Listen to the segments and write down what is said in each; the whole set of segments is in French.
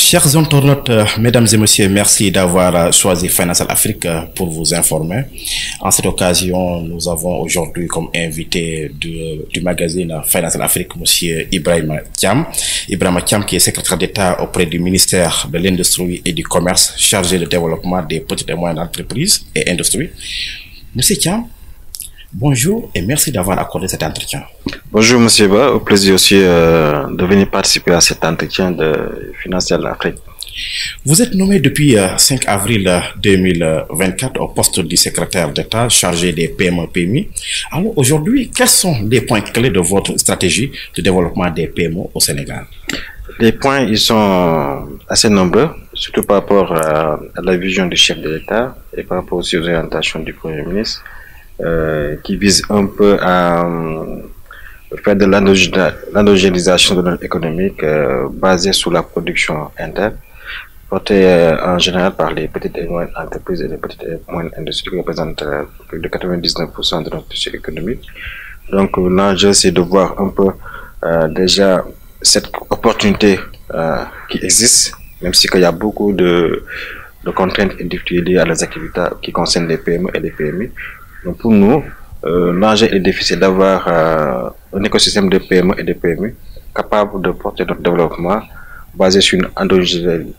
Chers internautes, mesdames et messieurs, merci d'avoir choisi Financial Afrique pour vous informer. En cette occasion, nous avons aujourd'hui comme invité du magazine Financial Afrique, monsieur Ibrahima Thiam. Ibrahima Thiam qui est secrétaire d'État auprès du ministère de l'Industrie et du Commerce, chargé du développement des petites et moyennes entreprises et industries. Monsieur Thiam, bonjour et merci d'avoir accordé cet entretien. Bonjour Monsieur Ba, au plaisir aussi de venir participer à cet entretien de Financial Afrique. Vous êtes nommé depuis 5 avril 2024 au poste du secrétaire d'État chargé des PME-PMI. Alors aujourd'hui, quels sont les points clés de votre stratégie de développement des PME au Sénégal? Les points, ils sont assez nombreux, surtout par rapport à la vision du chef de l'État et par rapport aussi aux orientations du Premier ministre, qui vise un peu à faire de l'endogénisation de notre économique basée sur la production interne, portée en général par les petites et moyennes entreprises et les petites et moyennes industries qui représentent plus de 99% de notre tissu économique. Donc l'enjeu, c'est de voir un peu déjà cette opportunité qui existe, même si il y a beaucoup de contraintes et difficultés liées à les activités qui concernent les PME et les PMI. Donc pour nous, l'enjeu et le défi, c'est d'avoir un écosystème de PME et de PMI capable de porter notre développement basé sur une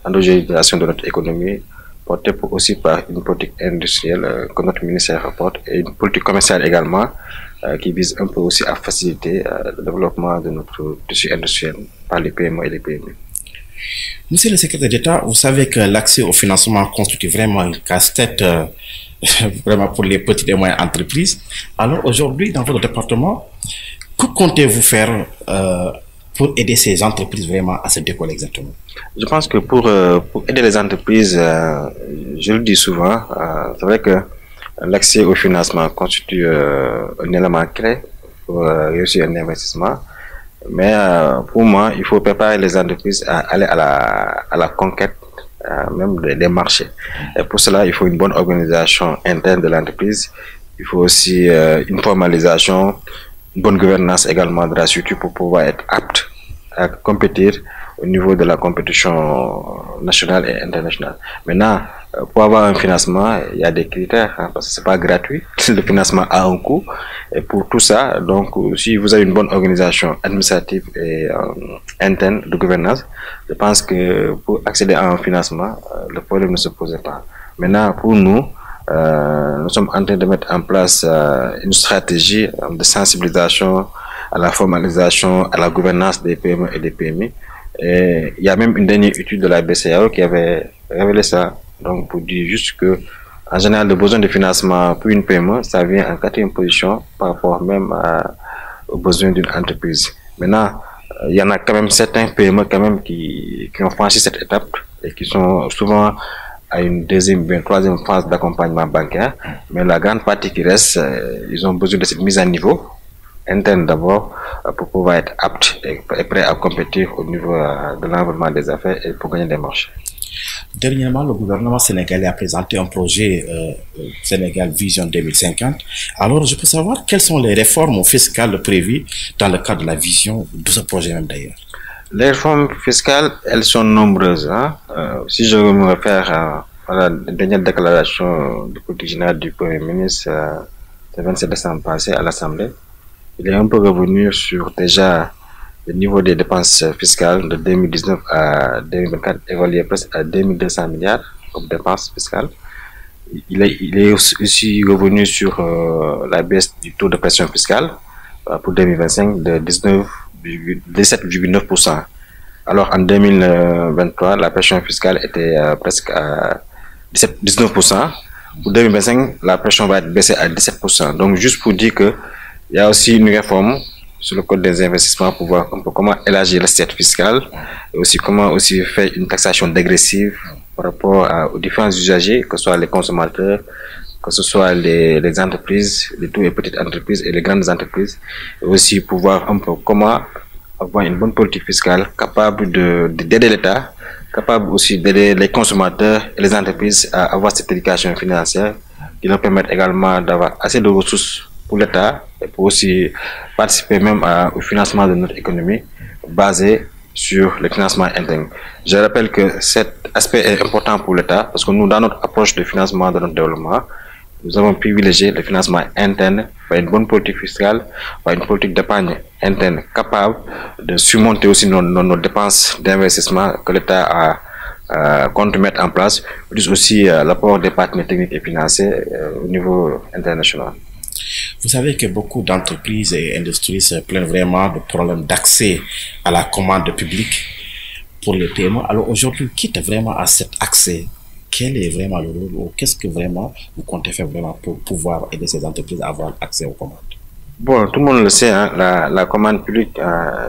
endogénisation de notre économie, portée aussi par une politique industrielle que notre ministère rapporte et une politique commerciale également qui vise un peu aussi à faciliter le développement de notre tissu industriel par les PME et les PMI. Monsieur le secrétaire d'État, vous savez que l'accès au financement constitue vraiment une casse-tête vraiment pour les petites et moyennes entreprises. Alors aujourd'hui, dans votre département, que comptez-vous faire pour aider ces entreprises vraiment à se décoller exactement? Je pense que pour aider les entreprises, je le dis souvent, c'est vrai que l'accès au financement constitue un élément clé pour réussir un investissement. Mais pour moi, il faut préparer les entreprises à aller à la conquête même des marchés. Et pour cela, il faut une bonne organisation interne de l'entreprise. Il faut aussi une formalisation, une bonne gouvernance également de la structure pour pouvoir être apte à compétir au niveau de la compétition nationale et internationale. Maintenant, pour avoir un financement, il y a des critères, parce que c'est pas gratuit. Le financement a un coût. Et pour tout ça, donc, si vous avez une bonne organisation administrative et interne de gouvernance, je pense que pour accéder à un financement, le problème ne se posait pas. Maintenant, pour nous, nous sommes en train de mettre en place une stratégie de sensibilisation à la formalisation, à la gouvernance des PME et des PMI. Et il y a même une dernière étude de la BCAO qui avait révélé ça. Donc, pour dire juste que, en général, le besoin de financement pour une PME, ça vient en 4e position par rapport même aux besoins d'une entreprise. Maintenant, il y en a quand même certains PME quand même qui ont franchi cette étape et qui sont souvent à une 2e ou une 3e phase d'accompagnement bancaire. Mais la grande partie qui reste, ils ont besoin de cette mise à niveau interne d'abord pour pouvoir être apte et prêt à compétir au niveau de l'environnement des affaires et pour gagner des marchés. Dernièrement, le gouvernement sénégalais a présenté un projet Sénégal Vision 2050. Alors, je peux savoir quelles sont les réformes fiscales prévues dans le cadre de la vision de ce projet même d'ailleurs? Les réformes fiscales, elles sont nombreuses. Si je me réfère à la dernière déclaration du politique général du Premier ministre le 27 décembre passé à l'Assemblée, il est un peu revenu sur déjà le niveau des dépenses fiscales de 2019 à 2024 évalué presque à 2200 milliards comme dépenses fiscales. Il est aussi revenu sur la baisse du taux de pression fiscale pour 2025 de 17,9%. Alors en 2023, la pression fiscale était presque à 19%. Pour 2025, la pression va être baissée à 17%. Donc juste pour dire que il y a aussi une réforme sur le code des investissements pour voir un peu comment élargir l'assiette fiscale et aussi comment aussi faire une taxation dégressive par rapport aux différents usagers, que ce soit les consommateurs, que ce soit les entreprises, les toutes et petites entreprises et les grandes entreprises, et aussi pour voir un peu comment avoir une bonne politique fiscale capable d'aider l'État, capable aussi d'aider les consommateurs et les entreprises à avoir cette éducation financière qui leur permettent également d'avoir assez de ressources pour l'État et pour aussi participer même au financement de notre économie basée sur le financement interne. Je rappelle que cet aspect est important pour l'État parce que nous, dans notre approche de financement de notre développement, nous avons privilégié le financement interne par une bonne politique fiscale, par une politique d'épargne interne capable de surmonter aussi nos dépenses d'investissement que l'État compte mettre en place, plus aussi l'apport des partenaires techniques et financiers au niveau international. Vous savez que beaucoup d'entreprises et industries se plaignent vraiment de problèmes d'accès à la commande publique pour les PME. Alors aujourd'hui, quitte vraiment à cet accès, quel est vraiment le rôle ou qu'est-ce que vraiment vous comptez faire vraiment pour pouvoir aider ces entreprises à avoir accès aux commandes? Bon, tout le monde le sait, hein, la commande publique,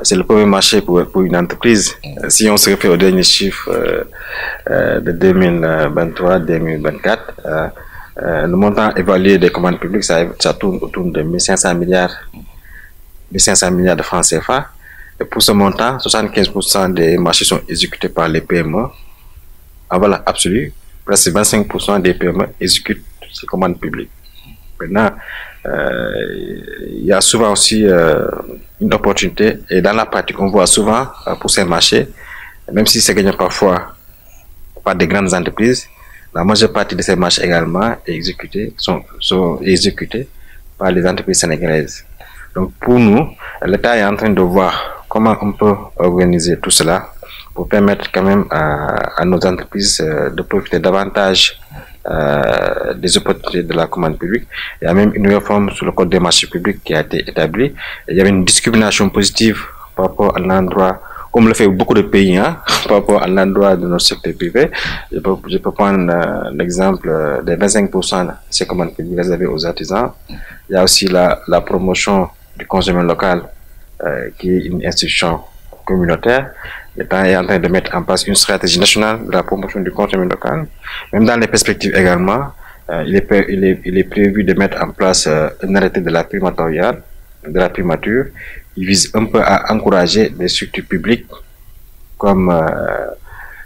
c'est le premier marché pour une entreprise. Si on se réfère aux derniers chiffres de 2023-2024, le montant évalué des commandes publiques, ça tourne autour de 1500 milliards de francs CFA. Et pour ce montant, 75% des marchés sont exécutés par les PME. En valeur absolue, presque 25% des PME exécutent ces commandes publiques. Maintenant, il y a souvent aussi une opportunité, et dans la pratique, on voit souvent pour ces marchés, même si c'est gagné parfois par des grandes entreprises, la majeure partie de ces marchés également sont exécutés par les entreprises sénégalaises. Donc pour nous, l'État est en train de voir comment on peut organiser tout cela pour permettre quand même à nos entreprises de profiter davantage des opportunités de la commande publique. Il y a même une réforme sur le code des marchés publics qui a été établie. Il y avait une discrimination positive par rapport à l'endroit, comme le fait beaucoup de pays, hein, par rapport à l'endroit de notre secteur privé. Je peux prendre l'exemple des 25% de ces commandes publiques réservées aux artisans. Il y a aussi la promotion du consommé local, qui est une institution communautaire. L'État est en train de mettre en place une stratégie nationale de la promotion du consommé local. Même dans les perspectives également, il est prévu de mettre en place un arrêté de la primature. Il vise un peu à encourager les structures publiques comme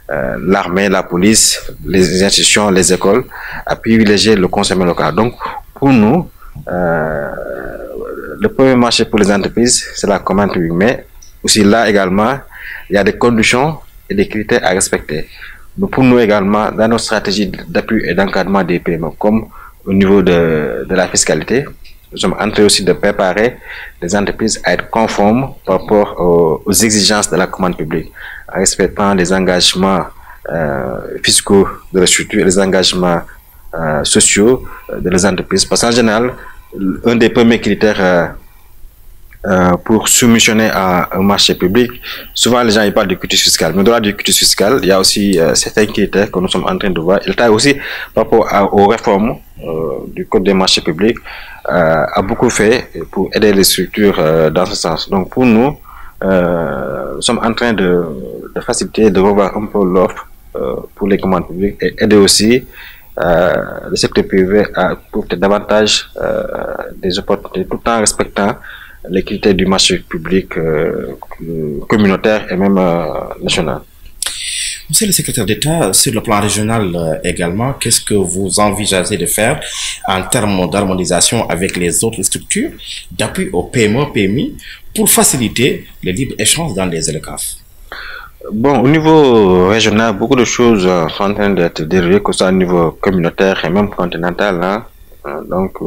l'armée, la police, les institutions, les écoles, à privilégier le consommé local. Donc, pour nous, le premier marché pour les entreprises, c'est la commande publique. Mais aussi là également, il y a des conditions et des critères à respecter. Donc, pour nous également, dans nos stratégies d'appui et d'encadrement des PME, comme au niveau de la fiscalité, nous sommes en train aussi de préparer les entreprises à être conformes par rapport aux exigences de la commande publique, en respectant les engagements fiscaux de la structure et les engagements sociaux de les entreprises. Parce qu'en général, un des premiers critères pour soumissionner à un marché public, souvent les gens ils parlent de quitus fiscal. Mais dans le quitus fiscal, il y a aussi certains critères que nous sommes en train de voir. L'État aussi, par rapport aux réformes du code des marchés publics, a beaucoup fait pour aider les structures dans ce sens. Donc pour nous, nous sommes en train de faciliter, de revoir un peu l'offre pour les commandes publiques et aider aussi le secteur privé à profiter davantage des opportunités tout en respectant les critères du marché public communautaire et même national. Monsieur le secrétaire d'État, sur le plan régional également, qu'est-ce que vous envisagez de faire en termes d'harmonisation avec les autres structures d'appui aux PME, PMI pour faciliter le libre échange dans les LCAF? Bon, au niveau régional, beaucoup de choses sont en train d'être déroulées, que ce soit au niveau communautaire et même continental. Hein. Donc,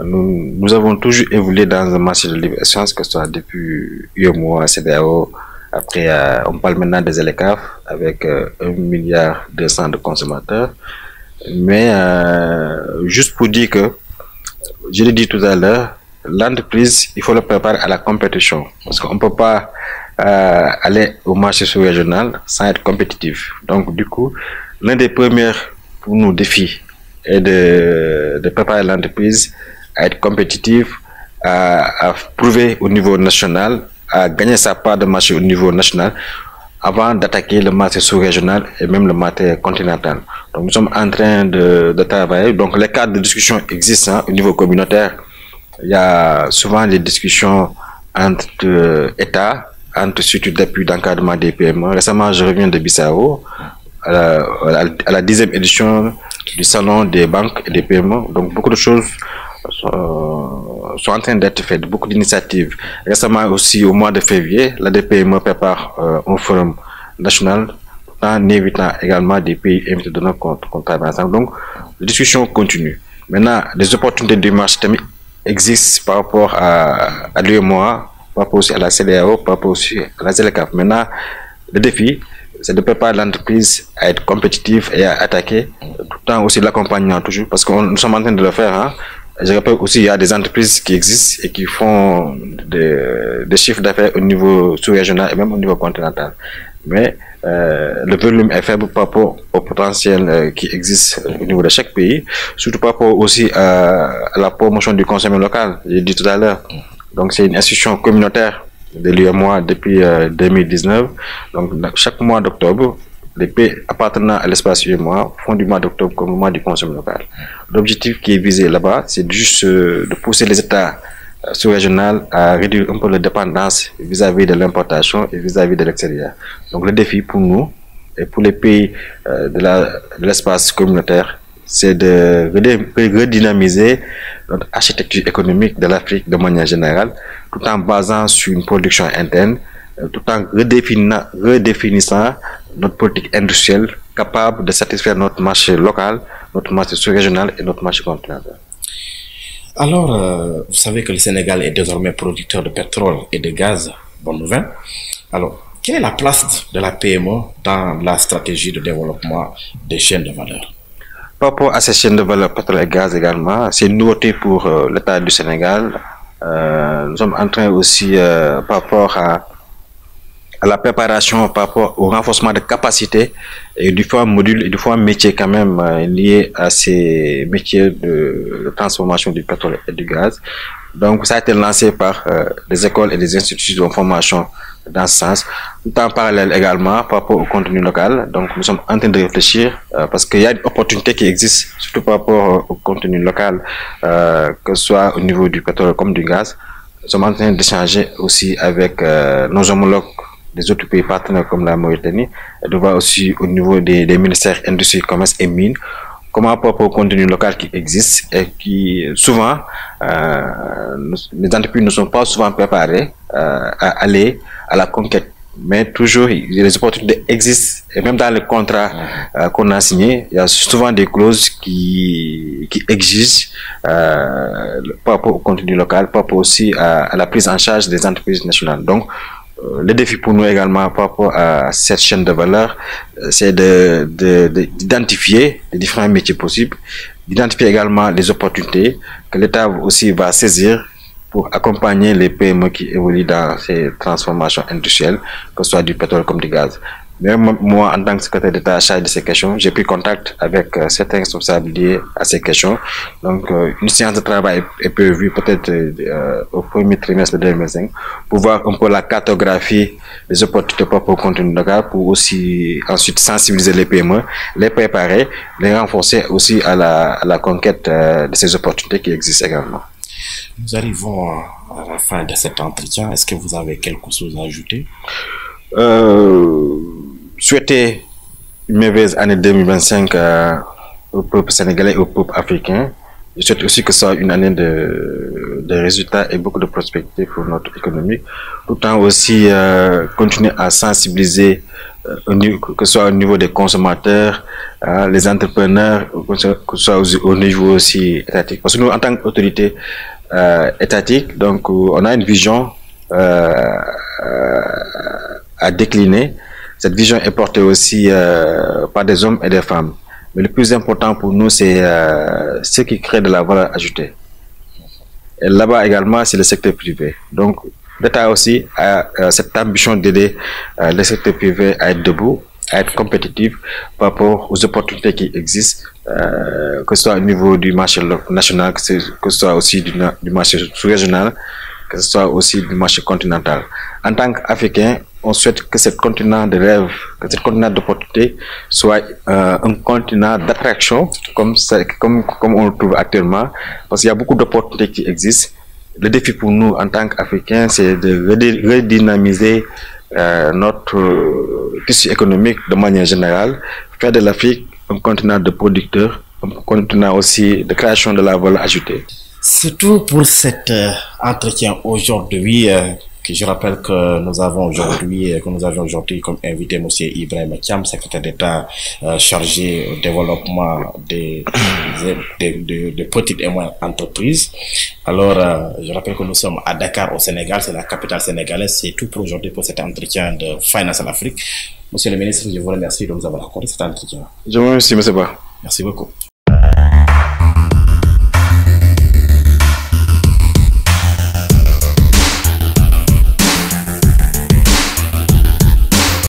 nous avons toujours évolué dans un marché de libre-échange, que ce soit depuis UEMOA, CEDEAO. Après, on parle maintenant des LCAF avec 1,2 milliard de consommateurs. Mais juste pour dire que, je l'ai dit tout à l'heure, l'entreprise, il faut le préparer à la compétition. Parce qu'on ne peut pas aller au marché sous-régional sans être compétitif. Donc, du coup, l'un des premiers pour nous défis est de préparer l'entreprise à être compétitive, à prouver au niveau national, à gagner sa part de marché au niveau national avant d'attaquer le marché sous-régional et même le marché continental. Donc nous sommes en train de travailler. Donc les cadres de discussion existent hein, au niveau communautaire. Il y a souvent des discussions entre États, entre structures d'appui d'encadrement des PME. Récemment, je reviens de Bissau à la 10e édition du salon des banques et des PME. Donc beaucoup de choses sont en train d'être faites, beaucoup d'initiatives. Récemment aussi, au mois de février, l'ADPME prépare un forum national en invitant également des pays invités de notre contrat ensemble. Donc, la discussion continue. Maintenant, les opportunités du marché existent par rapport à l'UEMOA, par rapport aussi à la CEDEAO, par rapport aussi à la ZLECAf. Maintenant, le défi, c'est de préparer l'entreprise à être compétitive et à attaquer, tout le temps aussi l'accompagnement toujours, parce que nous sommes en train de le faire. Hein. Je rappelle aussi, il y a des entreprises qui existent et qui font des chiffres d'affaires au niveau sous-régional et même au niveau continental. Mais le volume est faible par rapport au potentiel qui existe au niveau de chaque pays, surtout par rapport aussi à la promotion du consommé local, j'ai dit tout à l'heure. Donc c'est une institution communautaire de l'UEMOA depuis 2019. Donc chaque mois d'octobre, les pays appartenant à l'espace UEMOA font du mois d'octobre comme le mois du consommé local. L'objectif qui est visé là-bas, c'est juste de pousser les États sous-régional à réduire un peu la dépendance vis-à-vis de l'importation et vis-à-vis de l'extérieur. Donc le défi pour nous et pour les pays de l'espace communautaire, c'est de redynamiser notre architecture économique de l'Afrique de manière générale, tout en basant sur une production interne, tout en redéfinissant notre politique industrielle capable de satisfaire notre marché local, notre marché sous-régional et notre marché continental. Alors, vous savez que le Sénégal est désormais producteur de pétrole et de gaz, bonne nouvelle. Alors, quelle est la place de la PME dans la stratégie de développement des chaînes de valeur? Par rapport à ces chaînes de valeur pétrole et gaz également, c'est une nouveauté pour l'État du Sénégal. Nous sommes en train aussi, par rapport à la préparation, par rapport au renforcement de capacités et du différents modules et du différents métiers quand même liés à ces métiers de transformation du pétrole et du gaz. Donc ça a été lancé par des écoles et des institutions de formation dans ce sens, tout en parallèle également par rapport au contenu local. Donc nous sommes en train de réfléchir parce qu'il y a une opportunité qui existe, surtout par rapport au contenu local, que ce soit au niveau du pétrole comme du gaz. Nous sommes en train d'échanger aussi avec nos homologues des autres pays partenaires comme la Mauritanie, et de voir aussi au niveau des ministères industrie, commerce et mines, comment par rapport au contenu local qui existe et qui souvent, les entreprises ne sont pas souvent préparées à aller à la conquête. Mais toujours, les opportunités existent et même dans le contrat qu'on a signé, il y a souvent des clauses qui exigent par rapport au contenu local, par rapport aussi à la prise en charge des entreprises nationales. Donc, le défi pour nous également par rapport à cette chaîne de valeur, c'est d'identifier les différents métiers possibles, d'identifier également les opportunités que l'État aussi va saisir pour accompagner les PME qui évoluent dans ces transformations industrielles, que ce soit du pétrole comme du gaz. Même moi, en tant que secrétaire d'État chargé de ces questions, j'ai pris contact avec certains responsables liés à ces questions. Donc, une séance de travail est prévue peut-être au premier trimestre de 2025 pour voir un peu la cartographie des opportunités propres au contenu local, pour aussi ensuite sensibiliser les PME, les préparer, les renforcer aussi à la conquête de ces opportunités qui existent également. Nous arrivons à la fin de cet entretien. Est-ce que vous avez quelque chose à ajouter? Souhaiter une merveilleuse année 2025 au peuple sénégalais et au peuple africain. Je souhaite aussi que ce soit une année de résultats et beaucoup de prospérité pour notre économie, tout en aussi continuer à sensibiliser que ce soit au niveau des consommateurs, les entrepreneurs, que ce soit au niveau aussi étatique. Parce que nous, en tant qu'autorité étatique, donc on a une vision à décliner. Cette vision est portée aussi par des hommes et des femmes. Mais le plus important pour nous, c'est ce qui crée de la valeur ajoutée. Et là-bas également, c'est le secteur privé. Donc, l'État aussi a cette ambition d'aider le secteur privé à être debout, à être compétitif par rapport aux opportunités qui existent, que ce soit au niveau du marché national, que ce soit aussi du marché sous-régional, que ce soit aussi du marché continental. En tant qu'Africains, on souhaite que ce continent de rêve, que ce continent d'opportunité soit un continent d'attraction, comme on le trouve actuellement, parce qu'il y a beaucoup d'opportunités qui existent. Le défi pour nous, en tant qu'Africains, c'est de redynamiser notre tissu économique de manière générale, faire de l'Afrique un continent de producteurs, un continent aussi de création de la valeur ajoutée. C'est tout pour cet entretien aujourd'hui. Que je rappelle que nous avons aujourd'hui comme invité Monsieur Ibrahim Thiam, secrétaire d'État chargé au développement des petites et moyennes entreprises. Alors, je rappelle que nous sommes à Dakar au Sénégal, c'est la capitale sénégalaise. C'est tout pour aujourd'hui pour cet entretien de Finance en Afrique. Monsieur le ministre, je vous remercie de nous avoir accordé cet entretien. Je vous remercie, M. Ba. Merci beaucoup.